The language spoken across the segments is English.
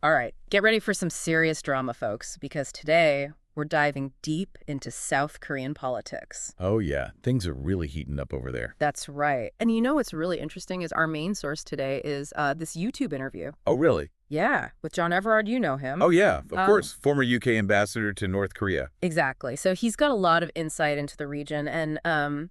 All right, get ready for some serious drama, folks, because today we're diving deep into South Korean politics. Oh, yeah. Things are really heating up over there. That's right. And you know what's really interesting is our main source today is this YouTube interview. Oh, really? Yeah, with John Everard, you know him. Oh, yeah, of course. Former UK ambassador to North Korea. Exactly. So he's got a lot of insight into the region, and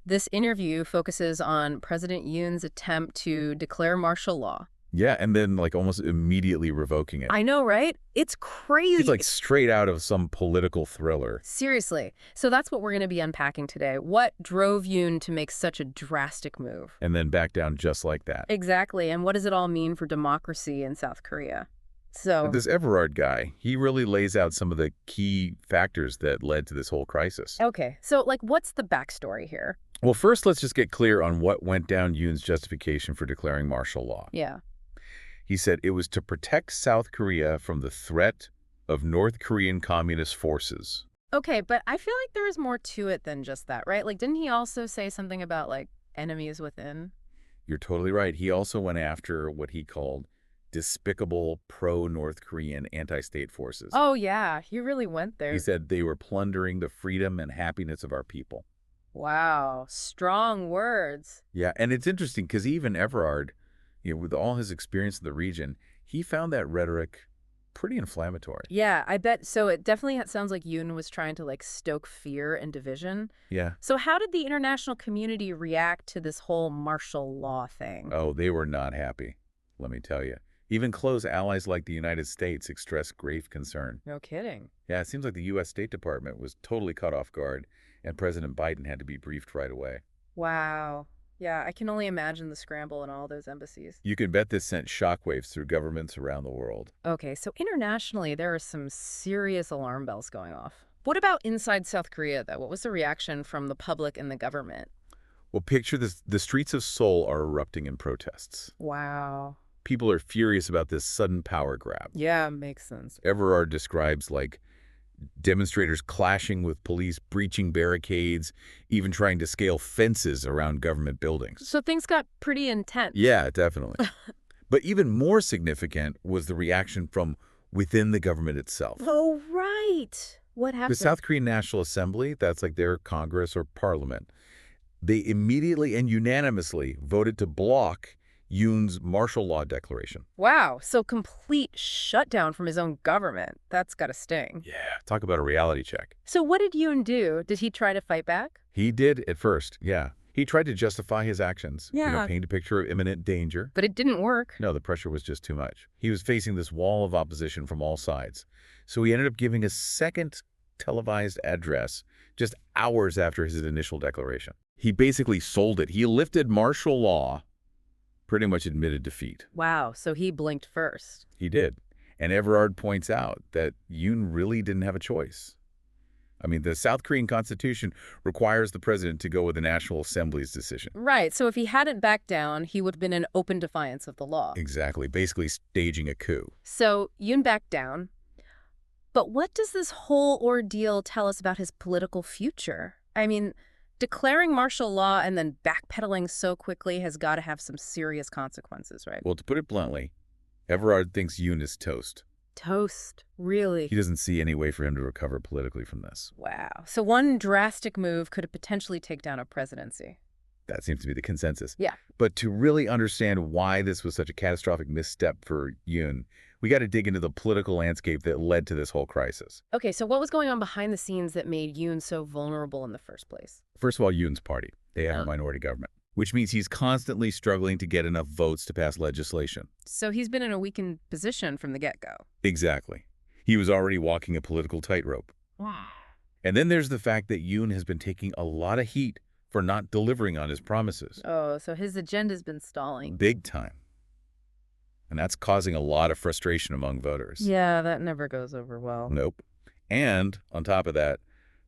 this interview focuses on President Yoon's attempt to declare martial law. Yeah, and then, like, almost immediately revoking it. I know, right? It's crazy. It's like straight out of some political thriller. Seriously. So that's what we're going to be unpacking today. What drove Yoon to make such a drastic move? And then back down just like that. Exactly. And what does it all mean for democracy in South Korea? So This Everard guy, he really lays out some of the key factors that led to this whole crisis. okay. So, like, what's the backstory here? Well, first, let's just get clear on what went down Yoon's justification for declaring martial law. Yeah. He said it was to protect South Korea from the threat of North Korean communist forces. Okay, but I feel like there is more to it than just that, right? Like, didn't he also say something about, like, enemies within? You're totally right. He also went after what he called despicable pro-North Korean anti-state forces. Oh, yeah. He really went there. He said they were plundering the freedom and happiness of our people. Wow. Strong words. Yeah, and it's interesting because even Everard, with all his experience in the region, he found that rhetoric pretty inflammatory. Yeah, I bet. So it definitely sounds like Yoon was trying to, like, stoke fear and division. Yeah. So how did the international community react to this whole martial law thing? Oh, they were not happy, let me tell you. Even close allies like the United States expressed grave concern. No kidding. Yeah, it seems like the U.S. State Department was totally caught off guard, and President Biden had to be briefed right away. Wow. Yeah, I can only imagine the scramble in all those embassies. You can bet this sent shockwaves through governments around the world. Okay, so internationally, there are some serious alarm bells going off. What about inside South Korea, though? What was the reaction from the public and the government? Well, picture this. The streets of Seoul are erupting in protests. Wow. People are furious about this sudden power grab. Yeah, makes sense. Everard describes, like, demonstrators clashing with police, breaching barricades, even trying to scale fences around government buildings. So things got pretty intense. Yeah, definitely. But even more significant was the reaction from within the government itself. Oh, right. What happened? The South Korean National Assembly, that's like their Congress or parliament, they immediately and unanimously voted to block Yoon's martial law declaration. Wow, so complete shutdown from his own government. That's gotta sting. Yeah, talk about a reality check. So what did Yoon do? Did he try to fight back? He did at first, yeah. He tried to justify his actions, Yeah. paint a picture of imminent danger. But it didn't work. No, the pressure was just too much. He was facing this wall of opposition from all sides. So he ended up giving a second televised address just hours after his initial declaration. He basically sold it. He lifted martial law, pretty much admitted defeat. Wow, so he blinked first. He did. And Everard points out that Yoon really didn't have a choice. I mean, the South Korean Constitution requires the president to go with the National Assembly's decision. Right, so if he hadn't backed down, he would have been in open defiance of the law. Exactly, basically staging a coup. So Yoon backed down. But what does this whole ordeal tell us about his political future? I mean, declaring martial law and then backpedaling so quickly has got to have some serious consequences, right? Well, to put it bluntly, Everard thinks Yoon is toast. Toast, really? He doesn't see any way for him to recover politically from this. Wow. So one drastic move could potentially take down a presidency. That seems to be the consensus. Yeah. But to really understand why this was such a catastrophic misstep for Yoon, we got to dig into the political landscape that led to this whole crisis. Okay, so what was going on behind the scenes that made Yoon so vulnerable in the first place? First of all, Yoon's party. They have a minority government, which means he's constantly struggling to get enough votes to pass legislation. So he's been in a weakened position from the get-go. Exactly. He was already walking a political tightrope. And then there's the fact that Yoon has been taking a lot of heat for not delivering on his promises. Oh, so his agenda's been stalling. Big time. And that's causing a lot of frustration among voters. Yeah, that never goes over well. Nope. And on top of that,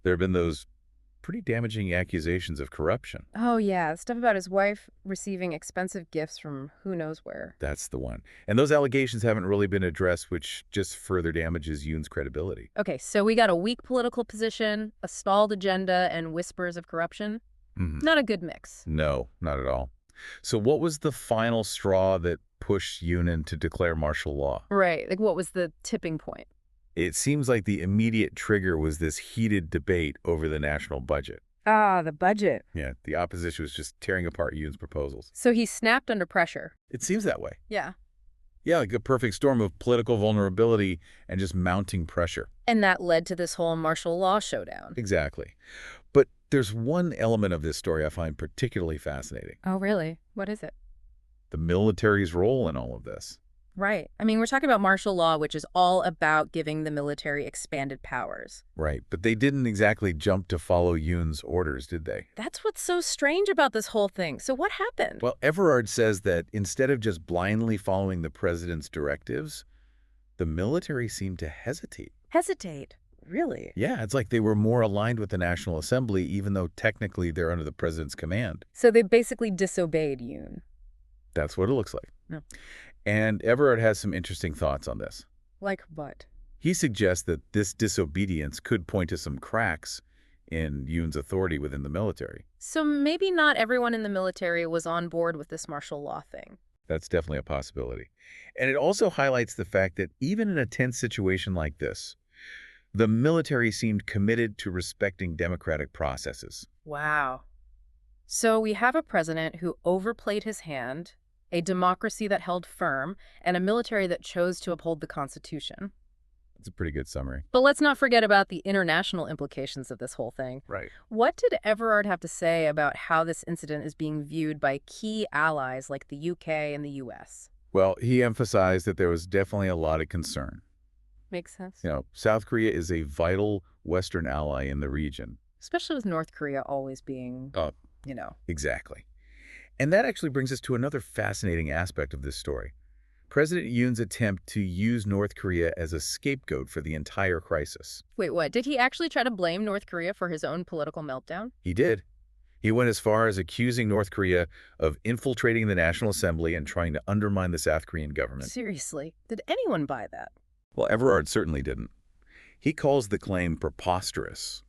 there have been those pretty damaging accusations of corruption. Oh, yeah, stuff about his wife receiving expensive gifts from who knows where. That's the one. And those allegations haven't really been addressed, which just further damages Yoon's credibility. Okay, so we got a weak political position, a stalled agenda, and whispers of corruption. Not a good mix. No, not at all. So what was the final straw that pushed Yoon to declare martial law? Right. Like, what was the tipping point? It seems like the immediate trigger was this heated debate over the national budget. Ah, the budget. Yeah, the opposition was just tearing apart Yoon's proposals. So he snapped under pressure. It seems that way. Yeah. Yeah, like a perfect storm of political vulnerability and just mounting pressure. And that led to this whole martial law showdown. Exactly. But there's one element of this story I find particularly fascinating. Oh, really? What is it? The military's role in all of this. Right. I mean, we're talking about martial law, which is all about giving the military expanded powers. Right, but they didn't exactly jump to follow Yoon's orders, did they? That's what's so strange about this whole thing. So what happened? Well, Everard says that instead of just blindly following the president's directives, the military seemed to hesitate. Hesitate. Really? Yeah, it's like they were more aligned with the National Assembly, even though technically they're under the president's command. So they basically disobeyed Yoon. That's what it looks like. Yeah. And Everard has some interesting thoughts on this. Like what? He suggests that this disobedience could point to some cracks in Yoon's authority within the military. So maybe not everyone in the military was on board with this martial law thing. That's definitely a possibility. And it also highlights the fact that even in a tense situation like this, the military seemed committed to respecting democratic processes. Wow. So we have a president who overplayed his hand, a democracy that held firm, and a military that chose to uphold the Constitution. That's a pretty good summary. But let's not forget about the international implications of this whole thing. Right. What did Everard have to say about how this incident is being viewed by key allies like the UK and the US? Well, he emphasized that there was definitely a lot of concern. Makes sense. South Korea is a vital Western ally in the region. Especially with North Korea always being, Uh, Exactly. And that actually brings us to another fascinating aspect of this story. President Yoon's attempt to use North Korea as a scapegoat for the entire crisis. Wait, what? Did he actually try to blame North Korea for his own political meltdown? He did. He went as far as accusing North Korea of infiltrating the National Assembly and trying to undermine the South Korean government. Seriously? Did anyone buy that? Well, Everard certainly didn't. He calls the claim preposterous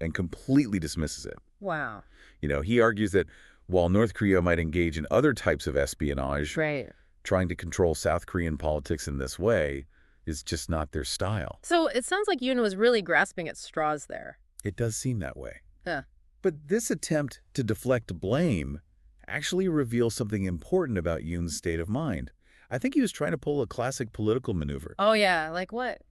and completely dismisses it. Wow. He argues that while North Korea might engage in other types of espionage, Right. trying to control South Korean politics in this way is just not their style. So it sounds like Yoon was really grasping at straws there. It does seem that way. Huh. But this attempt to deflect blame actually reveals something important about Yoon's state of mind. I think he was trying to pull a classic political maneuver. Oh, yeah. Like what?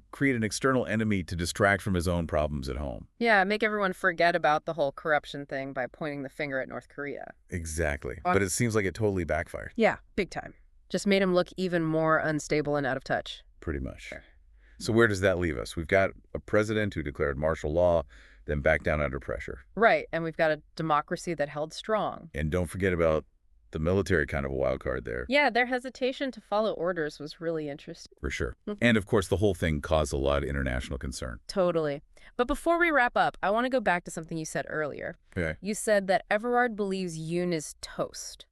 Create an external enemy to distract from his own problems at home. Yeah, make everyone forget about the whole corruption thing by pointing the finger at North Korea. Exactly. But it seems like it totally backfired. Yeah, big time. Just made him look even more unstable and out of touch. Pretty much. Sure. So where does that leave us? We've got a president who declared martial law, then backed down under pressure. Right, and we've got a democracy that held strong. And don't forget about the military, kind of a wild card there. Yeah, their hesitation to follow orders was really interesting. For sure. And of course, the whole thing caused a lot of international concern. Totally. But before we wrap up, I want to go back to something you said earlier. Okay. You said that Everard believes Yoon is toast.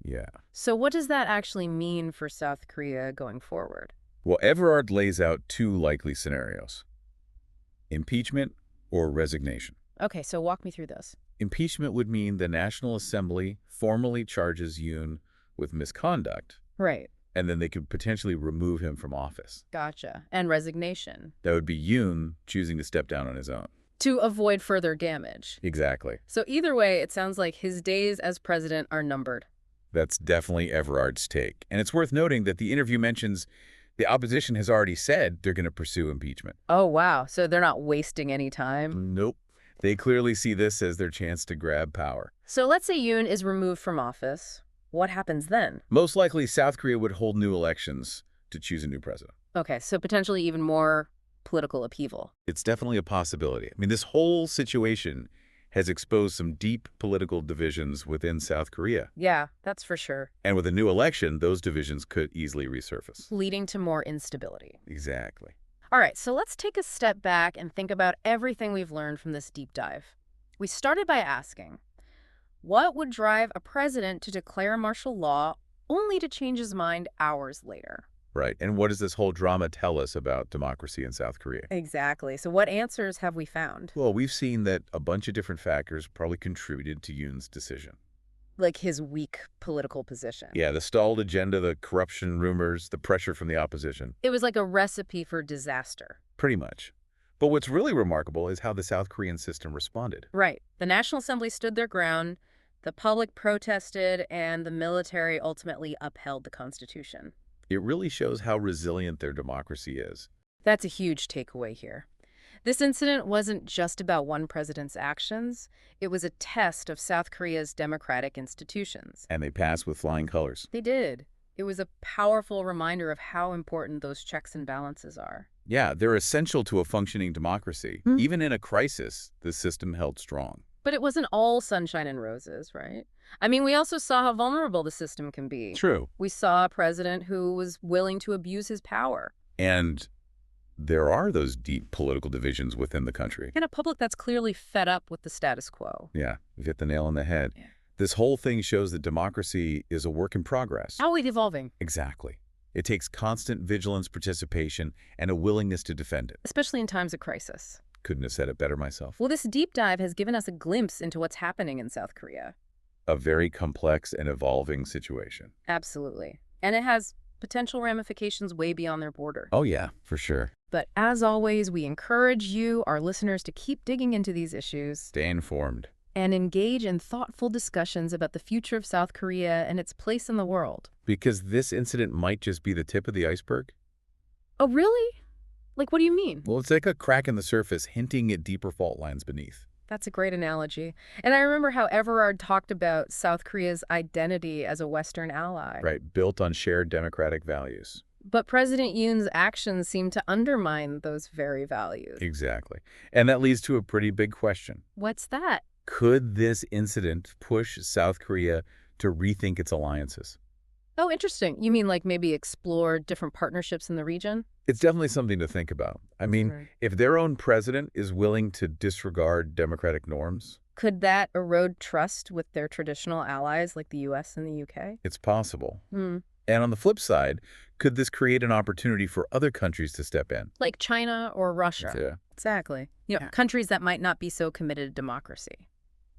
Yeah. So what does that actually mean for South Korea going forward? Well, Everard lays out two likely scenarios: impeachment or resignation. Okay, so walk me through those. Impeachment would mean the National Assembly formally charges Yoon with misconduct, Right. and then they could potentially remove him from office. Gotcha. And resignation. That would be Yoon choosing to step down on his own. To avoid further damage. Exactly. So either way, it sounds like his days as president are numbered. That's definitely Everard's take. And it's worth noting that the interview mentions the opposition has already said they're going to pursue impeachment. Oh, wow. So they're not wasting any time? Nope. They clearly see this as their chance to grab power. So let's say Yoon is removed from office. What happens then? Most likely, South Korea would hold new elections to choose a new president. Okay, so potentially even more political upheaval. It's definitely a possibility. I mean, this whole situation has exposed some deep political divisions within South Korea. Yeah, that's for sure. And with a new election, those divisions could easily resurface. Leading to more instability. Exactly. All right, so let's take a step back and think about everything we've learned from this deep dive. We started by asking, what would drive a president to declare martial law only to change his mind hours later? Right. And what does this whole drama tell us about democracy in South Korea? Exactly. So what answers have we found? Well, we've seen that a bunch of different factors probably contributed to Yoon's decision. like his weak political position. Yeah, the stalled agenda, the corruption rumors, the pressure from the opposition. It was like a recipe for disaster. Pretty much. But what's really remarkable is how the South Korean system responded. Right. The National Assembly stood their ground, the public protested, and the military ultimately upheld the Constitution. It really shows how resilient their democracy is. That's a huge takeaway here. This incident wasn't just about one president's actions. It was a test of South Korea's democratic institutions. And they passed with flying colors. They did. It was a powerful reminder of how important those checks and balances are. Yeah, they're essential to a functioning democracy. Even in a crisis, the system held strong. But it wasn't all sunshine and roses, right? I mean, we also saw how vulnerable the system can be. True. We saw a president who was willing to abuse his power. And there are those deep political divisions within the country. And a public that's clearly fed up with the status quo. Yeah, you've hit the nail on the head. Yeah. This whole thing shows that democracy is a work in progress. Always evolving. Exactly. It takes constant vigilance, participation, and a willingness to defend it. Especially in times of crisis. Couldn't have said it better myself. Well, this deep dive has given us a glimpse into what's happening in South Korea. A very complex and evolving situation. Absolutely. And it has potential ramifications way beyond their border. Oh yeah, for sure. But as always, we encourage you, our listeners, to keep digging into these issues Stay informed. and engage in thoughtful discussions about the future of South Korea and its place in the world. Because this incident might just be the tip of the iceberg. Oh, really? Like, what do you mean? Well, it's like a crack in the surface hinting at deeper fault lines beneath. That's a great analogy. And I remember how Everard talked about South Korea's identity as a Western ally. Right, built on shared democratic values. But President Yoon's actions seem to undermine those very values. Exactly. And that leads to a pretty big question. What's that? Could this incident push South Korea to rethink its alliances? Oh, interesting. You mean like maybe explore different partnerships in the region? It's definitely something to think about. I mean, Right. if their own president is willing to disregard democratic norms, Could that erode trust with their traditional allies like the U.S. and the U.K.? it's possible. Hmm. And on the flip side, could this create an opportunity for other countries to step in? Like China or Russia. Yeah. Exactly. Yeah. Countries that might not be so committed to democracy.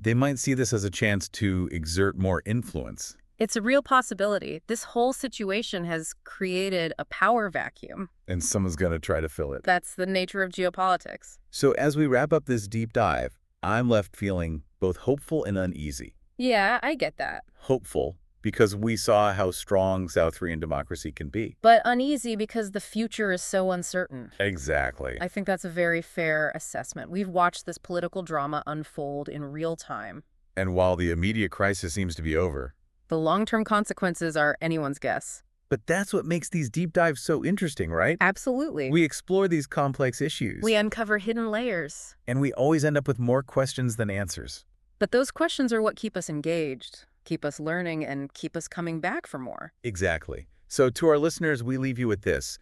They might see this as a chance to exert more influence. It's a real possibility. This whole situation has created a power vacuum. And someone's going to try to fill it. That's the nature of geopolitics. So as we wrap up this deep dive, I'm left feeling both hopeful and uneasy. Yeah, I get that. Hopeful because we saw how strong South Korean democracy can be. But uneasy because the future is so uncertain. Exactly. I think that's a very fair assessment. We've watched this political drama unfold in real time. And while the immediate crisis seems to be over, The long-term consequences are anyone's guess. but that's what makes these deep dives so interesting, right? Absolutely. We explore these complex issues. We uncover hidden layers. And we always end up with more questions than answers. But those questions are what keep us engaged, keep us learning, and keep us coming back for more. Exactly. So to our listeners, we leave you with this.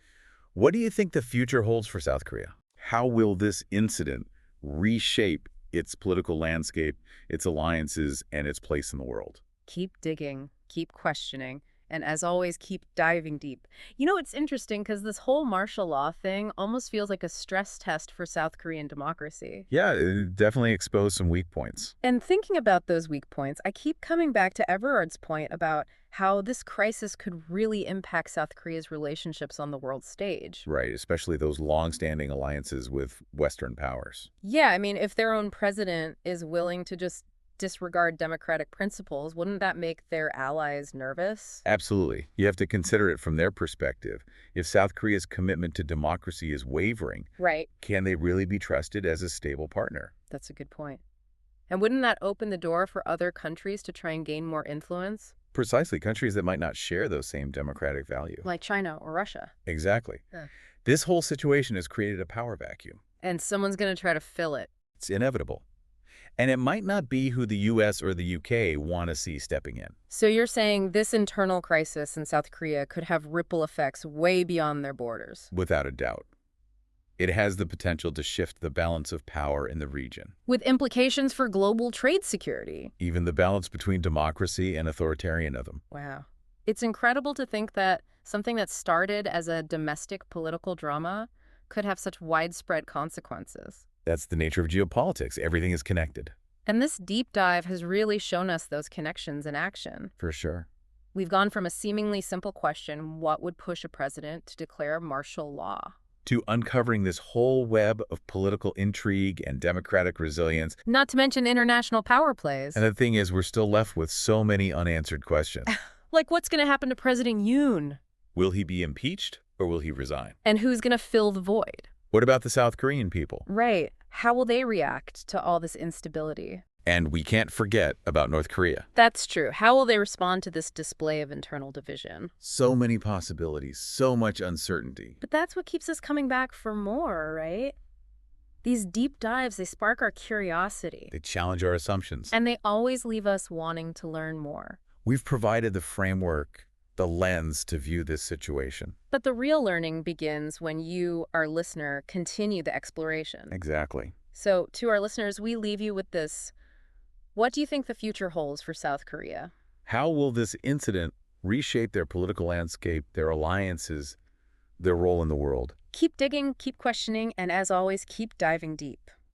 What do you think the future holds for South Korea? How will this incident reshape its political landscape, its alliances, and its place in the world? Keep digging, keep questioning, and as always, keep diving deep. You know, it's interesting because this whole martial law thing almost feels like a stress test for South Korean democracy. Yeah, it definitely exposed some weak points. And thinking about those weak points, I keep coming back to Everard's point about how this crisis could really impact South Korea's relationships on the world stage. Right, especially those long-standing alliances with Western powers. Yeah, I mean, if their own president is willing to just disregard democratic principles, wouldn't that make their allies nervous? Absolutely. You have to consider it from their perspective. If South Korea's commitment to democracy is wavering, Right. can they really be trusted as a stable partner? That's a good point. And wouldn't that open the door for other countries to try and gain more influence? Precisely, countries that might not share those same democratic values. Like China or Russia. Exactly. Yeah. This whole situation has created a power vacuum. And someone's going to try to fill it. It's inevitable. And it might not be who the U.S. or the U.K. want to see stepping in. So you're saying this internal crisis in South Korea could have ripple effects way beyond their borders? Without a doubt. It has the potential to shift the balance of power in the region. With implications for global trade security. Even the balance between democracy and authoritarianism. Wow. It's incredible to think that something that started as a domestic political drama could have such widespread consequences. That's the nature of geopolitics. Everything is connected. And this deep dive has really shown us those connections in action. For sure. We've gone from a seemingly simple question, what would push a president to declare martial law, To uncovering this whole web of political intrigue and democratic resilience. not to mention international power plays. And the thing is, we're still left with so many unanswered questions. Like, what's going to happen to President Yoon? Will he be impeached or will he resign? And who's going to fill the void? What about the South Korean people? Right. How will they react to all this instability? And we can't forget about North Korea. That's true. How will they respond to this display of internal division? So many possibilities, so much uncertainty. But that's what keeps us coming back for more, right? These deep dives, they spark our curiosity. They challenge our assumptions. And they always leave us wanting to learn more. We've provided the framework, the lens to view this situation. But the real learning begins when you, our listener, continue the exploration. Exactly. So, to our listeners, we leave you with this. What do you think the future holds for South Korea? How will this incident reshape their political landscape, their alliances, their role in the world? Keep digging, keep questioning, and as always, keep diving deep.